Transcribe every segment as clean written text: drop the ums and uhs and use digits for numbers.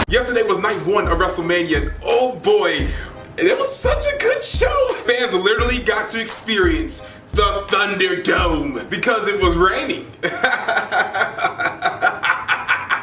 Yesterday was night 1 of WrestleMania, and oh boy, it was such a good show. Fans literally got to experience the Thunderdome because it was raining.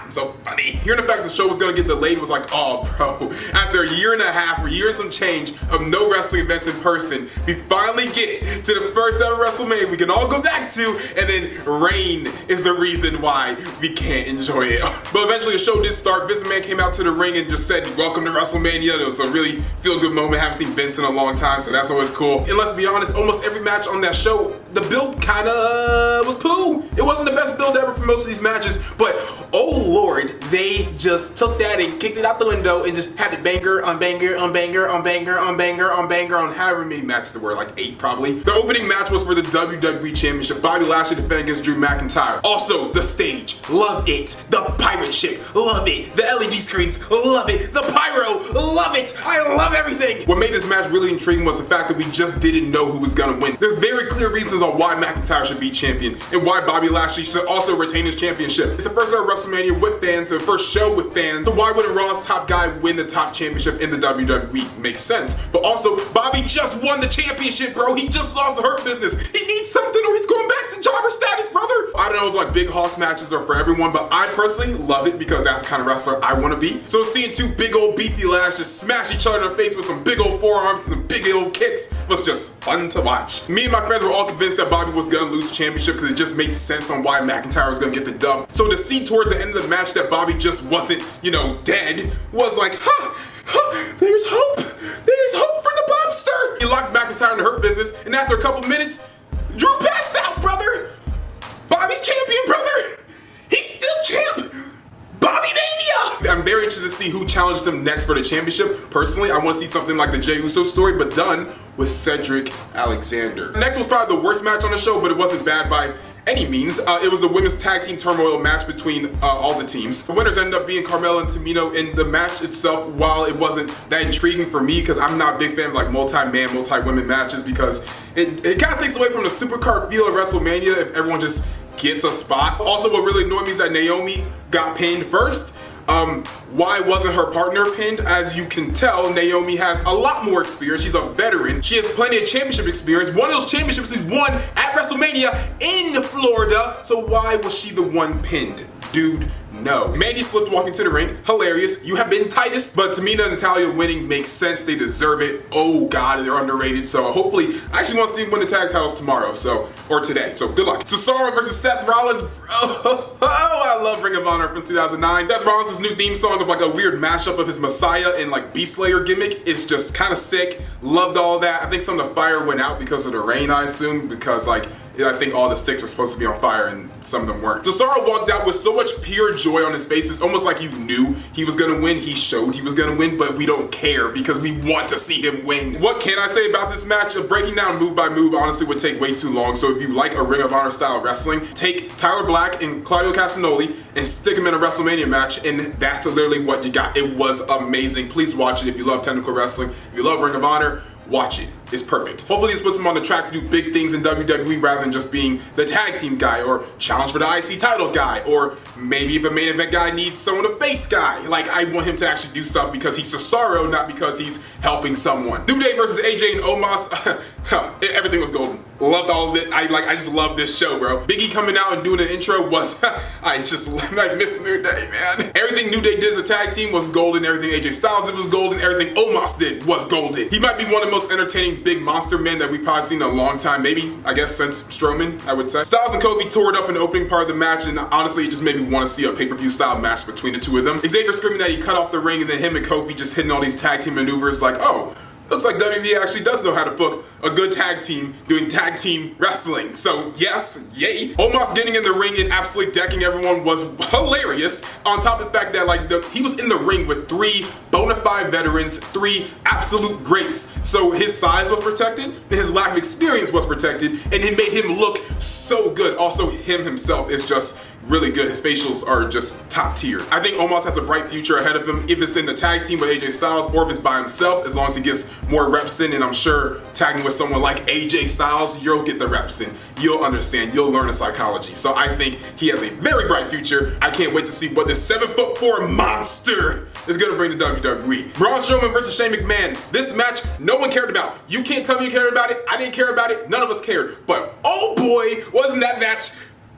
So funny. Hearing the fact the show was gonna get delayed was like, oh bro, after a year and a half, or a year and some change of no wrestling events in person, we finally get to the first ever WrestleMania we can all go back to, and then rain is the reason why we can't enjoy it. But eventually the show did start. Vince McMahon came out to the ring and just said, welcome to WrestleMania. It was a really feel-good moment. I haven't seen Vince in a long time, so that's always cool. And let's be honest, almost every match on that show, the build kinda was poo. It wasn't the best build ever for most of these matches, but oh Lord, they just took that and kicked it out the window and just had it banger on banger on banger on banger on banger on banger on however many matches there were, like 8 probably. The opening match was for the WWE Championship. Bobby Lashley defending against Drew McIntyre. Also, the stage, love it. The pirate ship, love it. The LED screens, love it. The pyro, love it. I love everything. What made this match really intriguing was the fact that we just didn't know who was gonna win. There's very clear reasons on why McIntyre should be champion and why Bobby Lashley should also retain his championship. It's the first ever WrestleMania with fans, the first show with fans, so why wouldn't Raw's top guy win the top championship in the WWE? Makes sense. But also, Bobby just won the championship, bro. He just lost the Hurt Business. He needs something or he's going back to jobber status, brother. I don't know if like big hoss matches are for everyone, but I personally love it because that's the kind of wrestler I want to be. So seeing two big old beefy lads just smash each other in the face with some big old forearms and some big old kicks was just fun to watch. Me and my friends were all convinced that Bobby was gonna lose the championship because it just made sense on why McIntyre was gonna get the dub. So to see towards the end of the match that Bobby just wasn't, you know, dead was like, there's hope. There's hope for the Bobster. He locked McIntyre in the Hurt Business, and after a couple minutes, Drew passed out, brother. Bobby's champion, brother. He's still champ. Bobby Mania! I'm very interested to see who challenges him next for the championship. Personally, I want to see something like the Jey Uso story, but done with Cedric Alexander. Next was probably the worst match on the show, but it wasn't bad by any means. It was the women's tag team turmoil match between all the teams. The winners ended up being Carmella and Tamina. In the match itself, while it wasn't that intriguing for me, because I'm not a big fan of like multi-man, multi-women matches, because it kind of takes away from the supercard feel of WrestleMania if everyone just gets a spot. Also, what really annoyed me is that Naomi got pinned first. Why wasn't her partner pinned? As you can tell, Naomi has a lot more experience. She's a veteran. She has plenty of championship experience. One of those championships is won at WrestleMania in Florida. So why was she the one pinned? Dude, no. Mandy slipped walking to the ring. Hilarious. You have been Titus. But Tamina and Natalya winning makes sense. They deserve it. Oh God, they're underrated. So hopefully, I actually want to see them win the tag titles tomorrow. Or today. So good luck. Cesaro versus Seth Rollins. Oh, I love Ring of Honor from 2009. Seth Rollins' new theme song of like a weird mashup of his Messiah and like Beast Slayer gimmick is just kind of sick. Loved all that. I think some of the fire went out because of the rain, I assume, because like I think all the sticks were supposed to be on fire and some of them weren't. Cesaro walked out with so much pure joy on his face. It's almost like you knew he was gonna win. He showed he was gonna win, but we don't care because we want to see him win. What can I say about this match? Breaking down move by move honestly would take way too long. So if you like a Ring of Honor style wrestling, take Tyler Black and Claudio Castagnoli and stick them in a WrestleMania match, and that's literally what you got. It was amazing. Please watch it if you love technical wrestling. If you love Ring of Honor, watch it. It's perfect. Hopefully this puts him on the track to do big things in WWE rather than just being the tag team guy or challenge for the IC title guy, or maybe if a main event guy needs someone to face guy. Like, I want him to actually do stuff because he's Cesaro, not because he's helping someone. New Day versus AJ and Omos. Everything was golden. Loved all of it. I just love this show, bro. Biggie coming out and doing an intro was, I miss New Day, man. Everything New Day did as a tag team was golden. Everything AJ Styles did was golden. Everything Omos did was golden. He might be one of the most entertaining big monster men that we've probably seen in a long time. Maybe, I guess, since Strowman, I would say. Styles and Kofi tore it up in the opening part of the match, and honestly, it just made me want to see a pay-per-view style match between the two of them. Xavier screaming that he cut off the ring, and then him and Kofi just hitting all these tag team maneuvers like, oh, looks like WWE actually does know how to book a good tag team doing tag team wrestling. So yes, yay. Omos getting in the ring and absolutely decking everyone was hilarious. On top of the fact that like he was in the ring with 3 bona fide veterans, 3 absolute greats. So his size was protected, and his lack of experience was protected, and it made him look so good. Also, him himself is just really good. His facials are just top tier. I think Omos has a bright future ahead of him, if it's in the tag team with AJ Styles or if it's by himself, as long as he gets more reps in, and I'm sure tagging with someone like AJ Styles, you'll get the reps in. You'll understand. You'll learn the psychology. So I think he has a very bright future. I can't wait to see what this 7'4" monster is gonna bring the WWE. Braun Strowman versus Shane McMahon. This match, no one cared about. You can't tell me you cared about it. I didn't care about it. None of us cared. But oh boy, wasn't that match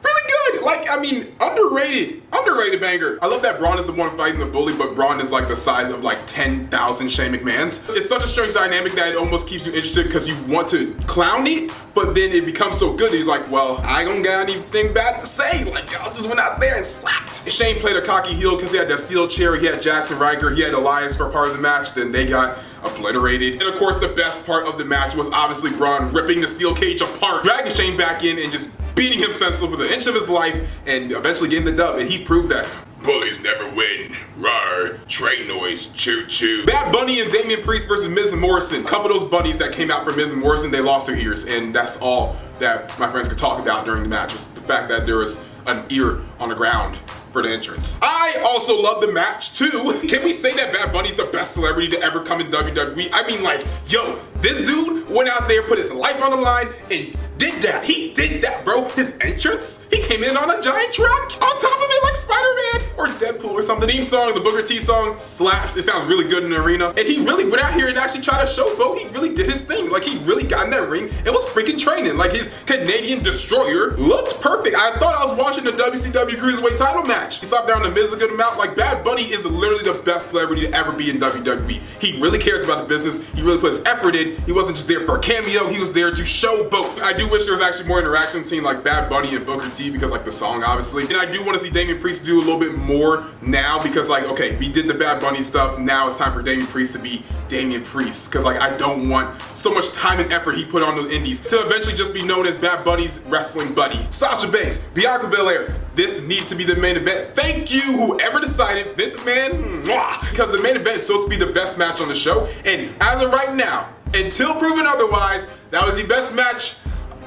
really good. Like, I mean, underrated banger. I love that Braun is the one fighting the bully, but Braun is like the size of like 10,000 Shane McMahons. It's such a strange dynamic that it almost keeps you interested because you want to clown it, but then it becomes so good. He's like, well, I don't got anything bad to say. Like, y'all just went out there and slapped. Shane played a cocky heel because he had that steel chair. He had Jackson Riker. He had Elias for part of the match. Then they got obliterated. And of course, the best part of the match was obviously Braun ripping the steel cage apart, dragging Shane back in and just beating him senseless with an inch of his life and eventually getting the dub. And he proved that bullies never win. Rawr. Train noise. Choo choo. Bad Bunny and Damian Priest versus Miz and Morrison. A couple of those bunnies that came out for Miz and Morrison, they lost their ears. And that's all that my friends could talk about during the match, was the fact that there was an ear on the ground for the entrance. I also love the match too. Can we say that Bad Bunny's the best celebrity to ever come in WWE? I mean, like, yo, this dude went out there, put his life on the line, and did that. He did that, bro. His entrance, he came in on a giant truck on top of it like Spider-Man or Deadpool or something. The theme song, the Booker T song, slaps. It sounds really good in the arena. And he really went out here and actually tried to show, bro. He really did his thing. Like, he really got in that ring and was freaking training. Like, his Canadian Destroyer looked perfect. I thought I was watching the WCW Cruiserweight title match. He slapped down the Miz a good amount. Like, Bad Bunny is literally the best celebrity to ever be in WWE. He really cares about the business. He really put his effort in. He wasn't just there for a cameo. He was there to show both. I do wish there was actually more interaction between like Bad Bunny and Booker T, because like the song obviously. And I do want to see Damian Priest do a little bit more now, because like, okay, we did the Bad Bunny stuff. Now it's time for Damian Priest to be Damian Priest, because like I don't want so much time and effort he put on those indies to eventually just be known as Bad Bunny's wrestling buddy. Sasha Banks, Bianca Belair. This needs to be the main event. Thank you, whoever decided this, man, because the main event is supposed to be the best match on the show. And as of right now, until proven otherwise, that was the best match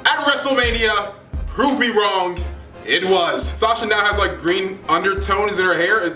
at WrestleMania. Prove me wrong. It was. Sasha now has like green undertones in her hair.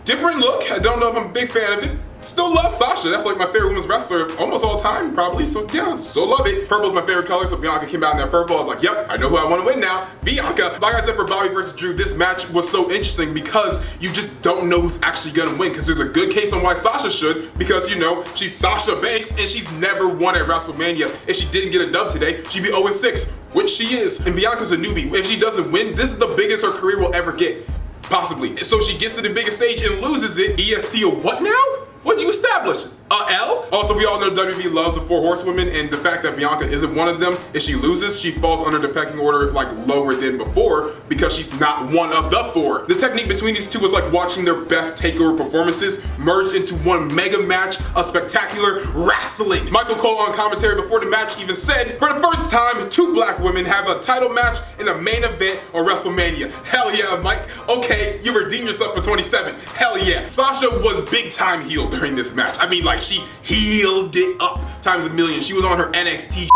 Different look. I don't know if I'm a big fan of it. Still love Sasha. That's like my favorite women's wrestler almost all time, probably. So yeah, still love it. Purple's my favorite color, so Bianca came out in that purple. I was like, yep, I know who I want to win now. Bianca. Like I said, for Bobby versus Drew, this match was so interesting because you just don't know who's actually gonna win. Because there's a good case on why Sasha should, because you know, she's Sasha Banks and she's never won at WrestleMania. If she didn't get a dub today, she'd be 0-6, which she is. And Bianca's a newbie. If she doesn't win, this is the biggest her career will ever get. Possibly. So she gets to the biggest stage and loses it. EST or what now? What'd you establish? L? Also, we all know WWE loves the 4 horsewomen, and the fact that Bianca isn't one of them, if she loses, she falls under the pecking order like lower than before because she's not one of the 4. The technique between these two was like watching their best takeover performances merged into one mega match of spectacular wrestling. Michael Cole on commentary before the match even said, for the first time, 2 black women have a title match in the main event of WrestleMania. Hell yeah, Mike. Okay, you redeemed yourself for 27. Hell yeah. Sasha was big time heel during this match. I mean, like, she healed it up times a million. She was on her NXT.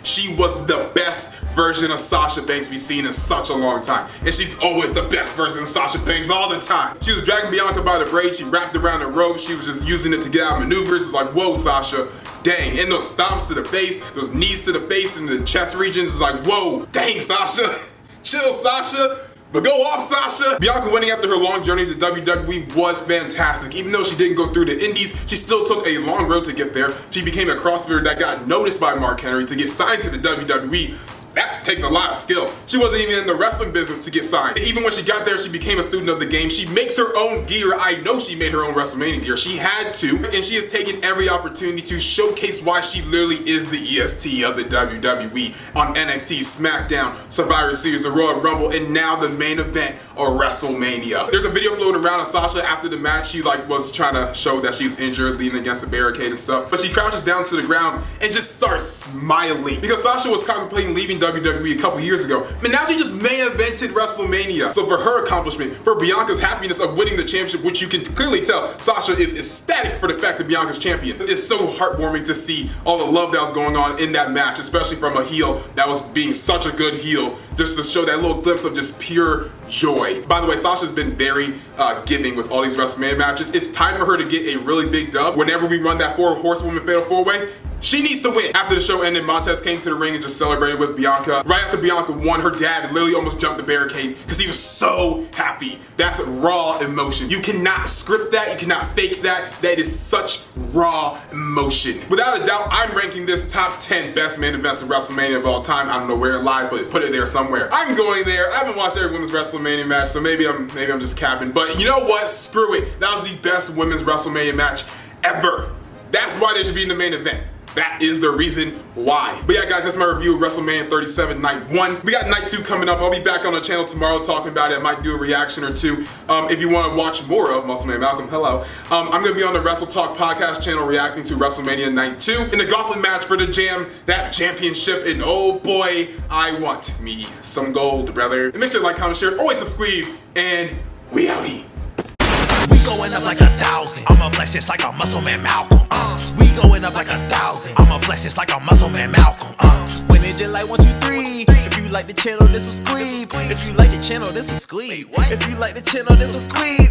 She was the best version of Sasha Banks we've seen in such a long time. And she's always the best version of Sasha Banks all the time. She was dragging Bianca by the braid. She wrapped around the rope. She was just using it to get out maneuvers. It's like, whoa, Sasha. Dang. And those stomps to the face, those knees to the face and the chest regions. It's like, whoa. Dang, Sasha. Chill, Sasha. But go off, Sasha! Bianca winning after her long journey to WWE was fantastic. Even though she didn't go through the indies, she still took a long road to get there. She became a CrossFitter that got noticed by Mark Henry to get signed to the WWE. That takes a lot of skill. She wasn't even in the wrestling business to get signed. Even when she got there, she became a student of the game. She makes her own gear. I know she made her own WrestleMania gear. She had to. And she has taken every opportunity to showcase why she literally is the EST of the WWE on NXT, SmackDown, Survivor Series, the Royal Rumble, and now the main event of WrestleMania. There's a video floating around of Sasha after the match. She like was trying to show that she's injured, leaning against a barricade and stuff. But she crouches down to the ground and just starts smiling. Because Sasha was contemplating leaving WWE a couple years ago, but now she just main evented WrestleMania. So for her accomplishment, for Bianca's happiness of winning the championship, which you can clearly tell Sasha is ecstatic for the fact that Bianca's champion. It's so heartwarming to see all the love that was going on in that match, especially from a heel that was being such a good heel, just to show that little glimpse of just pure joy. By the way, Sasha's been very giving with all these WrestleMania matches. It's time for her to get a really big dub. Whenever we run that 4 horsewoman fatal 4-way, She needs to win. After the show ended, Montez came to the ring and just celebrated with Bianca. Right after Bianca won, her dad literally almost jumped the barricade because he was so happy. That's raw emotion. You cannot script that. You cannot fake that. That is such raw emotion. Without a doubt, I'm ranking this top 10 best main events of WrestleMania of all time. I don't know where it lies, but put it there somewhere. I'm going there. I haven't watched every women's WrestleMania match, so maybe I'm just capping. But you know what? Screw it. That was the best women's WrestleMania match ever. That's why they should be in the main event. That is the reason why. But yeah, guys, that's my review of WrestleMania 37 Night 1. We got Night 2 coming up. I'll be back on the channel tomorrow talking about it. I might do a reaction or two. If you want to watch more of Muscle Man Malcolm, hello. I'm going to be on the Wrestle Talk podcast channel reacting to WrestleMania Night 2. In the gauntlet match for the Jam, that championship, and oh boy, I want me some gold, brother. And make sure to like, comment, share, always subscribe, and we outie. We going up like 1,000. I'ma flex just like a Muscle Man Malcolm. We going up like 1,000. I'ma flex just like a Muscle Man Malcolm. When it just like 1, 2, 3. If you like the channel, this will squeeze. If you like the channel, this will squeeze. If you like the channel, this will squeeze.